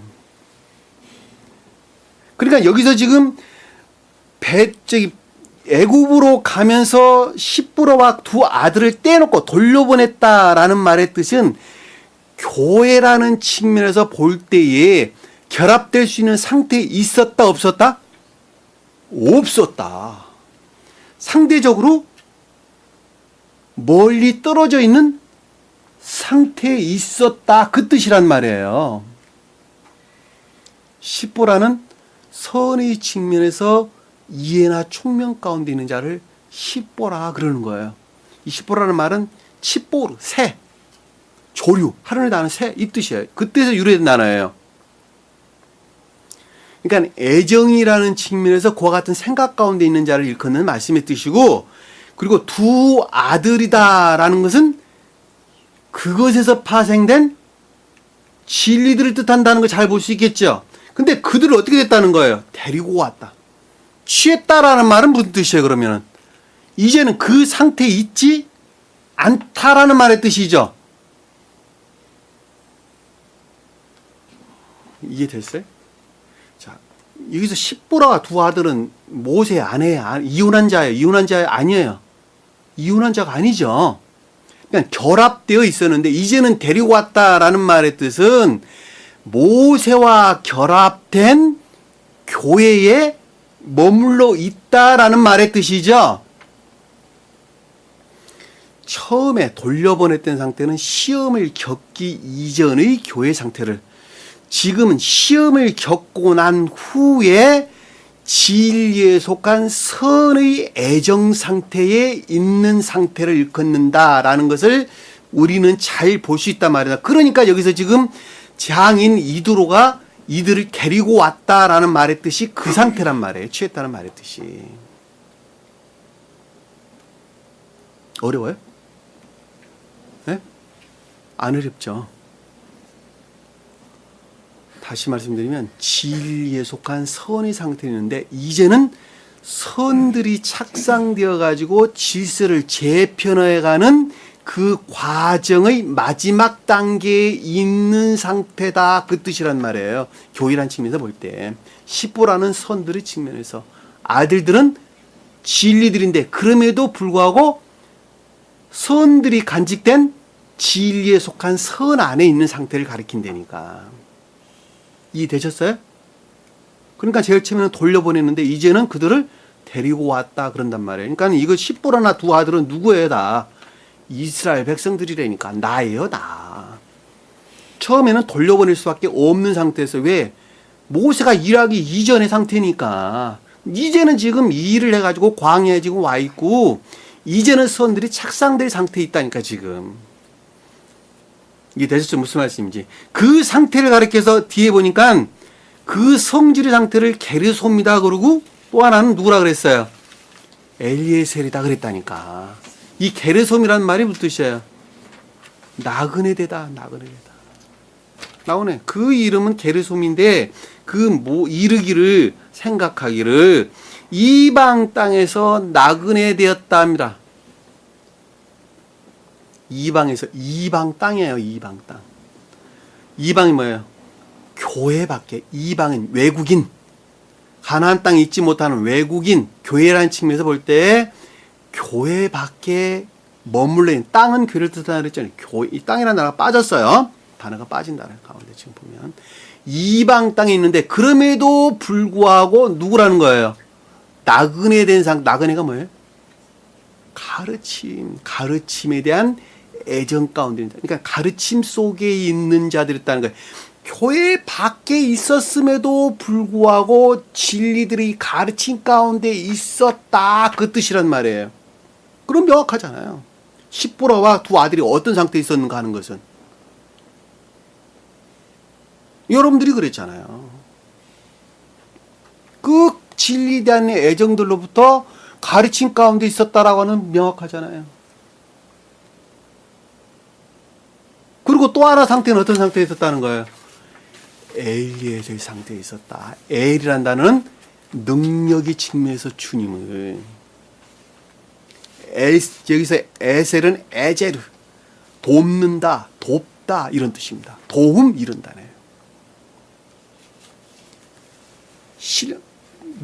그러니까 여기서 지금 애굽으로 가면서 십부로와 두 아들을 떼놓고 돌려보냈다라는 말의 뜻은 교회라는 측면에서 볼 때에 결합될 수 있는 상태에 있었다, 없었다? 없었다. 상대적으로 멀리 떨어져 있는 상태에 있었다, 그 뜻이란 말이에요. 십부라는 선의 측면에서 이해나 총명 가운데 있는 자를 십보라 그러는 거예요. 이 십보라는 말은 칩보르, 새, 조류, 하늘을 나는 새, 이 뜻이에요. 그 뜻에서 유래된 단어예요. 그러니까 애정이라는 측면에서 그와 같은 생각 가운데 있는 자를 일컫는 말씀의 뜻이고, 그리고 두 아들이다라는 것은 그것에서 파생된 진리들을 뜻한다는 걸 잘 볼 수 있겠죠. 근데 그들을 어떻게 됐다는 거예요? 데리고 왔다. 취했다라는 말은 무슨 뜻이에요, 그러면은? 이제는 그 상태에 있지 않다라는 말의 뜻이죠. 이해됐어요? 자, 여기서 십보라와 두 아들은 모세 아내야. 이혼한 자예요. 이혼한 자 아니에요. 이혼한 자가 아니죠. 그냥 결합되어 있었는데 이제는 데리고 왔다라는 말의 뜻은 모세와 결합된 교회에 머물러 있다라는 말의 뜻이죠. 처음에 돌려보냈던 상태는 시험을 겪기 이전의 교회 상태를, 지금은 시험을 겪고 난 후에 진리에 속한 선의 애정 상태에 있는 상태를 일컫는다라는 것을 우리는 잘 볼 수 있단 말이다. 그러니까 여기서 지금 장인 이드로가 이들을 데리고 왔다라는 말의 뜻이 그 상태란 말이에요. 취했다는 말의 뜻이. 어려워요? 네? 안 어렵죠. 다시 말씀드리면 진리에 속한 선의 상태였는데 이제는 선들이 착상되어 가지고 질서를 재편해가는 그 과정의 마지막 단계에 있는 상태다, 그 뜻이란 말이에요. 교회란 측면에서 볼 때 십부라는 선들의 측면에서, 아들들은 진리들인데 그럼에도 불구하고 선들이 간직된 진리에 속한 선 안에 있는 상태를 가리킨다니까. 이해되셨어요? 그러니까 제일 처음에는 돌려보냈는데 이제는 그들을 데리고 왔다 그런단 말이에요. 그러니까 이거 십부라나 두 아들은 누구예요? 다 이스라엘 백성들이라니까. 나예요, 나. 처음에는 돌려보낼 수밖에 없는 상태에서, 왜? 모세가 일하기 이전의 상태니까. 이제는 지금 이 일을 해가지고 광야에 지금 와 있고 이제는 선들이 착상될 상태에 있다니까 지금. 이게 되셨죠? 무슨 말씀인지. 그 상태를 가리켜서 뒤에 보니까 그 성질의 상태를 게르솜이다 그러고 또 하나는 누구라 그랬어요? 엘리에셀이다 그랬다니까. 이 게르솜이라는 말이 무슨 뜻이에요? 나그네되다, 나그네되다. 나오네. 그 이름은 게르솜인데 이르기를, 생각하기를 이방 땅에서 나그네 되었다 합니다. 이방에서, 이방 땅이에요, 이방 땅. 이방이 뭐예요? 교회 밖에. 이방은 외국인, 가나안 땅에 있지 못하는 외국인, 교회라는 측면에서 볼 때 교회 밖에 머물러 있는 땅은 교회를 뜻한다 그랬잖아요. 이 땅이라는 단어가 빠졌어요. 단어가 빠진다는 가운데 지금 보면 이방 땅에 있는데 그럼에도 불구하고 누구라는 거예요? 나그네 된 나그네가 뭐예요? 가르침에 대한 애정 가운데 있는 자. 그러니까 가르침 속에 있는 자들이었다는 거예요. 교회 밖에 있었음에도 불구하고 진리들이 가르침 가운데 있었다 그 뜻이란 말이에요. 그럼 명확하잖아요. 십부라와 두 아들이 어떤 상태에 있었는가 하는 것은 여러분들이 그랬잖아요. 그 진리에 대한 애정들로부터 가르침 가운데 있었다라고 하는 명확하잖아요. 그리고 또 하나 상태는 어떤 상태에 있었다는 거예요? 엘리에서의 상태에 있었다. 엘이란 단어는 능력의 측면에서 주님을 여기서 에셀은 에제르 돕는다, 돕다 이런 뜻입니다. 도움 이런 단어예요.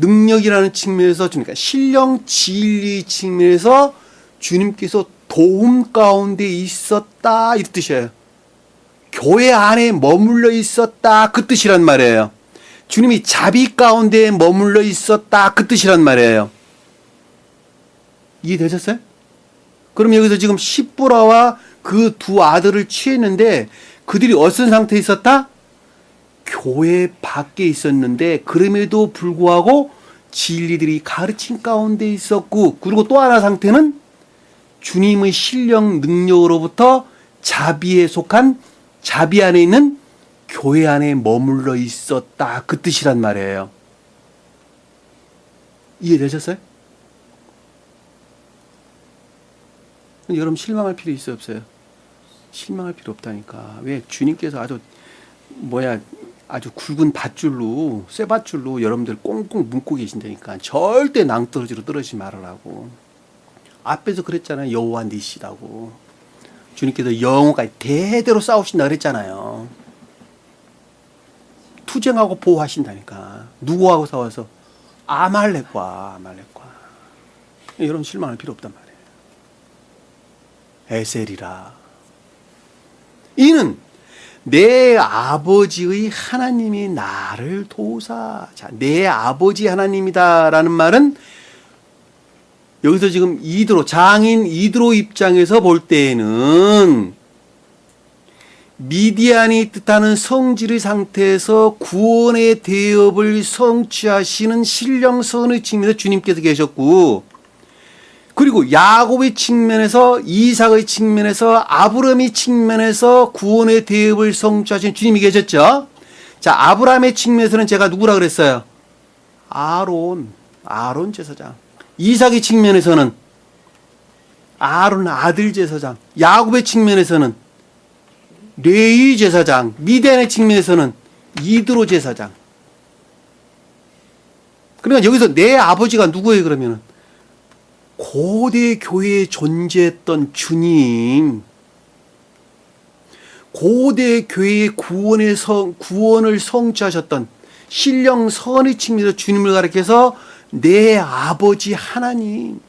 능력이라는 측면에서 그러니까 신령 진리 측면에서 주님께서 도움 가운데 있었다 이 뜻이에요. 교회 안에 머물러 있었다 그 뜻이란 말이에요. 주님이 자비 가운데 머물러 있었다 그 뜻이란 말이에요. 이해되셨어요? 그럼 여기서 지금 십부라와 그 두 아들을 취했는데 그들이 어떤 상태에 있었다? 교회 밖에 있었는데 그럼에도 불구하고 진리들이 가르침 가운데 있었고 그리고 또 하나 상태는 주님의 신령 능력으로부터 자비에 속한 자비 안에 있는 교회 안에 머물러 있었다 그 뜻이란 말이에요. 이해되셨어요? 여러분 실망할 필요 있어요 없어요? 실망할 필요 없다니까. 왜? 주님께서 아주 굵은 밧줄로 쇠밧줄로 여러분들 꽁꽁 묶고 계신다니까. 절대 낭떠러지로 떨어지지 말으라고. 앞에서 그랬잖아요. 여호와 니시라고. 주님께서 영혼까지 대대로 싸우신다 그랬잖아요. 투쟁하고 보호하신다니까. 누구하고 싸워서? 아말렉과. 여러분 실망할 필요 없단 말이에요. 에셀이라. 이는 내 아버지의 하나님이 나를 도우사. 자, 내 아버지 하나님이다라는 말은 여기서 지금 장인 이드로 입장에서 볼 때에는 미디안이 뜻하는 성질의 상태에서 구원의 대업을 성취하시는 신령선의 측면에서 주님께서 계셨고 그리고 야곱의 측면에서 이삭의 측면에서 아브라함의 측면에서 구원의 대업을 성취하신 주님이 계셨죠. 자, 아브라함의 측면에서는 제가 누구라 그랬어요? 아론 제사장. 이삭의 측면에서는 아론 아들 제사장. 야곱의 측면에서는 레위 제사장. 미디안의 측면에서는 이드로 제사장. 그러니까 여기서 내 아버지가 누구예요 그러면은? 고대 교회에 존재했던 주님, 고대 교회의 구원을 성취하셨던 신령 선의 측면에서 주님을 가리켜서 내 아버지 하나님,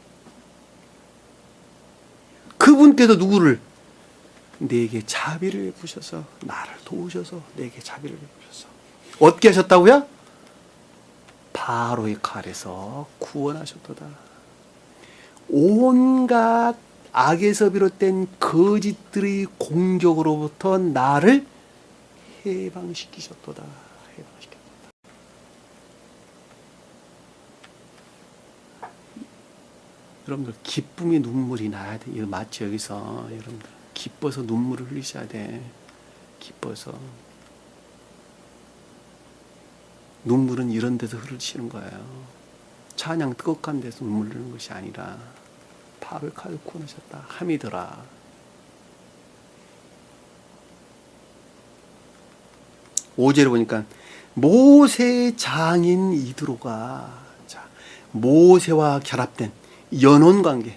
그분께서 누구를? 내게 자비를 베푸셔서 나를 도우셔서 내게 자비를 베푸셔서 어떻게 하셨다고요? 바로의 칼에서 구원하셨도다. 온갖 악에서 비롯된 거짓들의 공격으로부터 나를 해방시키셨도다. 여러분들 기쁨의 눈물이 나야 돼. 이거 마치 여기서 여러분들 기뻐서 눈물을 흘리셔야 돼. 기뻐서. 눈물은 이런 데서 흐르시는 거예요. 찬양 뜨겁한 데서 눈물 흘리는 것이 아니라 바로의 칼을 구원하셨다. 함이더라. 오절에 보니까 모세 장인 이드로가 모세와 결합된 연혼관계에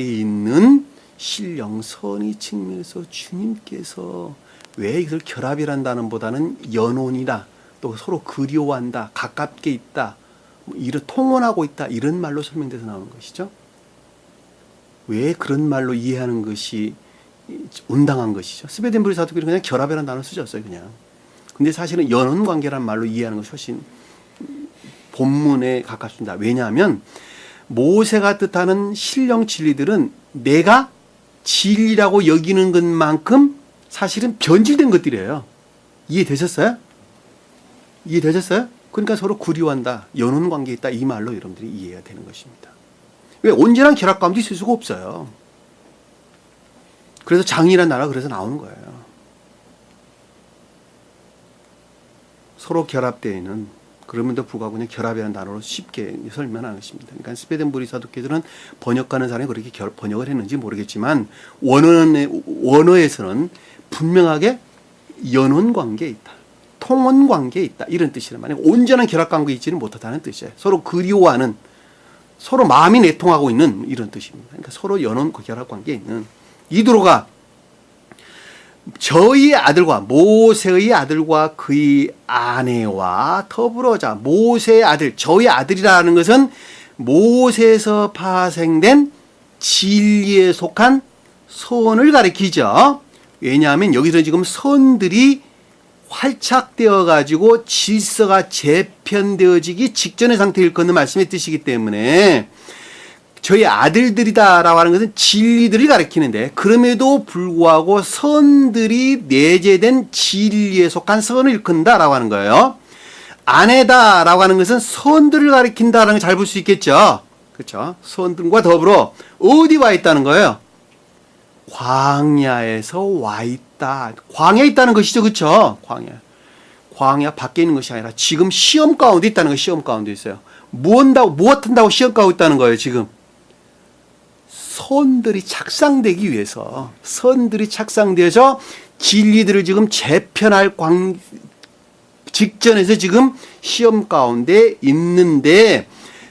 있는 신령선의 측면에서 주님께서 왜 이걸 결합이란 단어보다는 연혼이다. 또 서로 그리워한다. 가깝게 있다. 이런 통혼하고 있다. 이런 말로 설명돼서 나오는 것이죠. 왜 그런 말로 이해하는 것이 온당한 것이죠. 스베덴부리 사도들은 그냥 결합이라는 단어 쓰셨어요, 그냥. 근데 사실은 연원 관계란 말로 이해하는 것이 훨씬 본문에 가깝습니다. 왜냐하면 모세가 뜻하는 신령 진리들은 내가 진리라고 여기는 것만큼 사실은 변질된 것들이에요. 이해되셨어요? 이해되셨어요? 그러니까 서로 구리한다, 연원 관계에 있다, 이 말로 여러분들이 이해가 되는 것입니다. 왜? 온전한 결합 가운데 있을 수가 없어요. 그래서 장이라는 나라가 그래서 나오는 거예요. 서로 결합되어 있는, 그럼에도 불구하고 그냥 결합이라는 단어로 쉽게 설명하는 것입니다. 그러니까 스베덴부리 사도께서는 번역하는 사람이 그렇게 번역을 했는지 모르겠지만 원어에서는 분명하게 연원 관계에 있다, 통원 관계에 있다, 이런 뜻이란 말이에요. 온전한 결합 관계에 있지는 못하다는 뜻이에요. 서로 그리워하는, 서로 마음이 내통하고 있는 이런 뜻입니다. 그러니까 서로 연원 결합 관계에 있는. 이드로가 저희 아들과 모세의 아들과 그의 아내와 더불어자, 모세의 아들, 저희 아들이라는 것은 모세에서 파생된 진리에 속한 선을 가리키죠. 왜냐하면 여기서 지금 선들이 활착되어 가지고 질서가 재편되어지기 직전의 상태에 일컫는 말씀의 뜻이기 때문에 저희 아들들이다라고 하는 것은 진리들을 가리키는데, 그럼에도 불구하고 선들이 내재된 진리에 속한 선을 일컫는다라고 하는 거예요. 아내다라고 하는 것은 선들을 가리킨다라는 걸 잘 볼 수 있겠죠. 그렇죠? 선들과 더불어 어디 와 있다는 거예요? 광야에서 와 있다. 광야에 있다는 것이죠. 그렇죠? 광야 밖에 있는 것이 아니라 지금 시험 가운데 있다는 거. 시험 가운데 있어요. 무엇 한다고 시험 가운데 있다는 거예요. 지금 선들이 착상되기 위해서, 선들이 착상되어서 진리들을 지금 재편할 직전에서 지금 시험 가운데 있는데,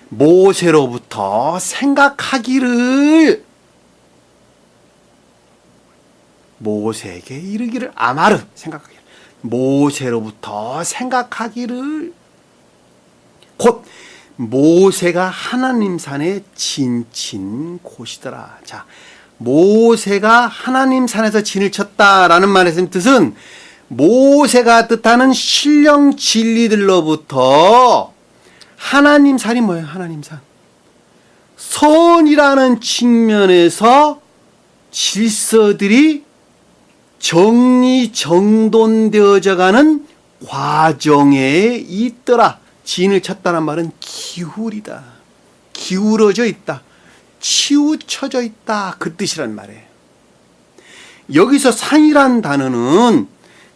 모세로부터 생각하기를, 모세에게 이르기를, 아마르 생각하기를, 모세로부터 생각하기를, 곧 모세가 하나님 산에 진친 곳이더라. 자, 모세가 하나님 산에서 진을 쳤다라는 말의 뜻은 모세가 뜻하는 신령 진리들로부터, 하나님 산이 뭐예요? 하나님 산. 선이라는 측면에서 질서들이 정리정돈되어져 가는 과정에 있더라. 진을 쳤다는 말은 기울이다, 기울어져 있다, 치우쳐져 있다, 그 뜻이란 말이에요. 여기서 산이란 단어는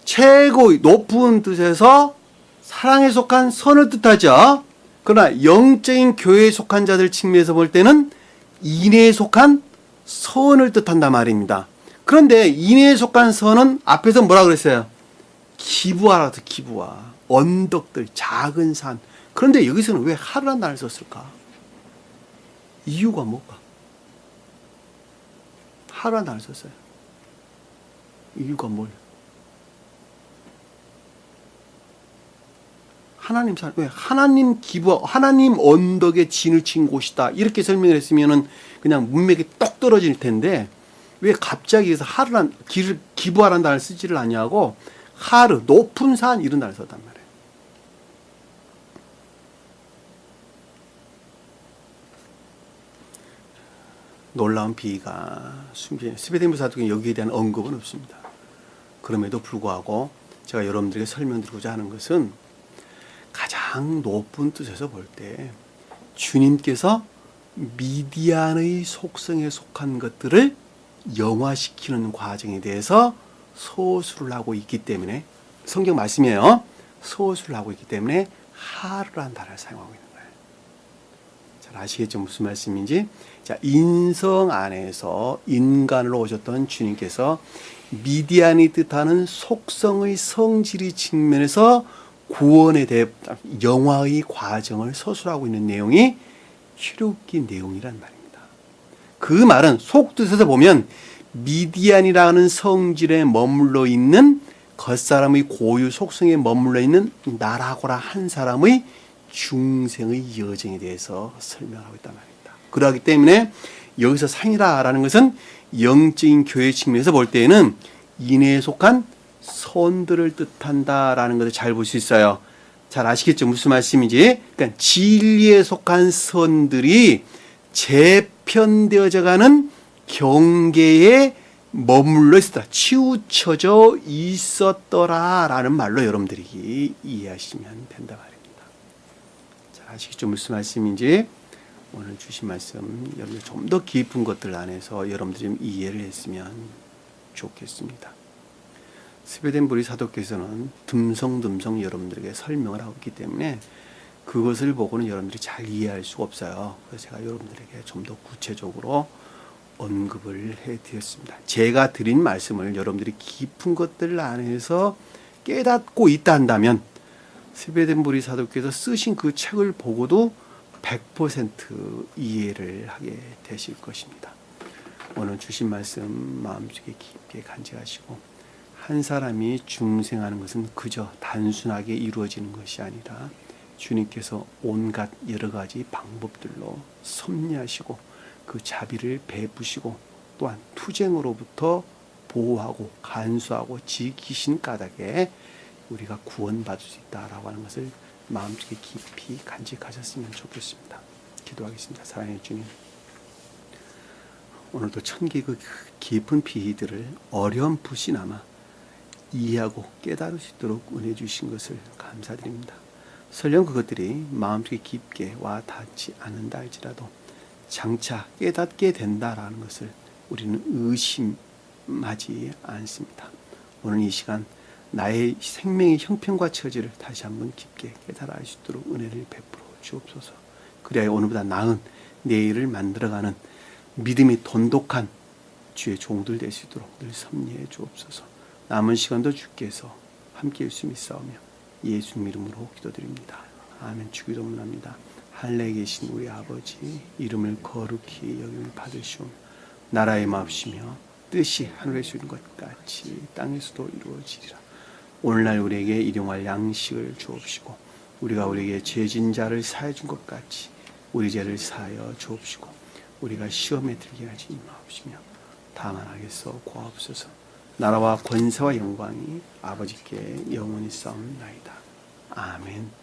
최고 높은 뜻에서 사랑에 속한 선을 뜻하죠. 그러나 영적인 교회에 속한 자들 측면에서 볼 때는 인애에 속한 선을 뜻한단 말입니다. 그런데 인애에 속한 선은 앞에서 뭐라 그랬어요? 기부하라도 기부하. 언덕들, 작은 산. 그런데 여기서는 왜 하루란 단어를 썼을까? 이유가 뭘까? 하루란 단어를 썼어요. 이유가 뭘? 하나님 산, 왜? 하나님 하나님 언덕에 진을 친 곳이다, 이렇게 설명을 했으면은 그냥 문맥이 똑 떨어질 텐데, 왜 갑자기 여기서 하루란, 기부하라는 단어를 쓰지를 않냐고, 하루, 높은 산, 이런 단어를 썼단 말이에요. 놀라운 비가 스베덴부리 사도에 여기에 대한 언급은 없습니다. 그럼에도 불구하고 제가 여러분들에게 설명드리고자 하는 것은, 가장 높은 뜻에서 볼 때 주님께서 미디안의 속성에 속한 것들을 영화시키는 과정에 대해서 소수를 하고 있기 때문에, 성경 말씀이에요. 소수를 하고 있기 때문에 하루란 단어를 사용하고 있는 거예요. 잘 아시겠죠? 무슨 말씀인지. 자, 인성 안에서 인간으로 오셨던 주님께서 미디안이 뜻하는 속성의 성질의 측면에서 구원에 대해 영화의 과정을 서술하고 있는 내용이 출애굽기 내용이란 말입니다. 그 말은 속뜻에서 보면 미디안이라는 성질에 머물러 있는 겉사람의 고유 속성에 머물러 있는 나라고라 한 사람의 중생의 여정에 대해서 설명하고 있단 말입니다. 그러기 때문에 여기서 상이라라는 것은 영적인 교회 측면에서 볼 때에는 인애에 속한 선들을 뜻한다라는 것을 잘 볼 수 있어요. 잘 아시겠죠? 무슨 말씀인지. 그러니까 진리에 속한 선들이 재편되어져 가는 경계에 머물러 있었다. 치우쳐져 있었더라라는 말로 여러분들이 이해하시면 된다 말입니다. 잘 아시겠죠? 무슨 말씀인지. 오늘 주신 말씀 여러분들 좀 더 깊은 것들 안에서 여러분들이 좀 이해를 했으면 좋겠습니다. 스베덴 보리 사도께서는 듬성듬성 여러분들에게 설명을 하고 있기 때문에 그것을 보고는 여러분들이 잘 이해할 수가 없어요. 그래서 제가 여러분들에게 좀 더 구체적으로 언급을 해드렸습니다. 제가 드린 말씀을 여러분들이 깊은 것들 안에서 깨닫고 있다 한다면 스베덴 보리 사도께서 쓰신 그 책을 보고도 100% 이해를 하게 되실 것입니다. 오늘 주신 말씀 마음속에 깊게 간직하시고 한 사람이 중생하는 것은 그저 단순하게 이루어지는 것이 아니라 주님께서 온갖 여러 가지 방법들로 섭리하시고 그 자비를 베푸시고 또한 투쟁으로부터 보호하고 간수하고 지키신 까닭에 우리가 구원받을 수 있다라고 하는 것을 마음속에 깊이 간직하셨으면 좋겠습니다. 기도하겠습니다. 사랑의 주님, 오늘도 천기 그 깊은 비희들을 어렴풋이나마 이해하고 깨달을 수 있도록 은혜 주신 것을 감사드립니다. 설령 그것들이 마음속에 깊게 와 닿지 않는다 할지라도 장차 깨닫게 된다라는 것을 우리는 의심하지 않습니다. 오늘 이 시간 나의 생명의 형편과 처지를 다시 한번 깊게 깨달아 알 수 있도록 은혜를 베풀어 주옵소서. 그래야 오늘보다 나은 내일을 만들어가는 믿음이 돈독한 주의 종들 될 수 있도록 늘 섭리해 주옵소서. 남은 시간도 주께서 함께 있음이 싸우며 예수님 이름으로 기도드립니다. 아멘. 주기도문합니다. 하늘에 계신 우리 아버지 이름을 거룩히 여김을 받으시오며 나라의 마옵시며 뜻이 하늘에서 이룬 것 같이 땅에서도 이루어지리라. 오늘날 우리에게 일용할 양식을 주옵시고 우리가 우리에게 죄진 자를 사해 준 것 같이 우리 죄를 사하여 주옵시고 우리가 시험에 들게 하지 마옵시며 다만 하겠소 고하옵소서. 나라와 권세와 영광이 아버지께 영원히 싸움나이다. 아멘.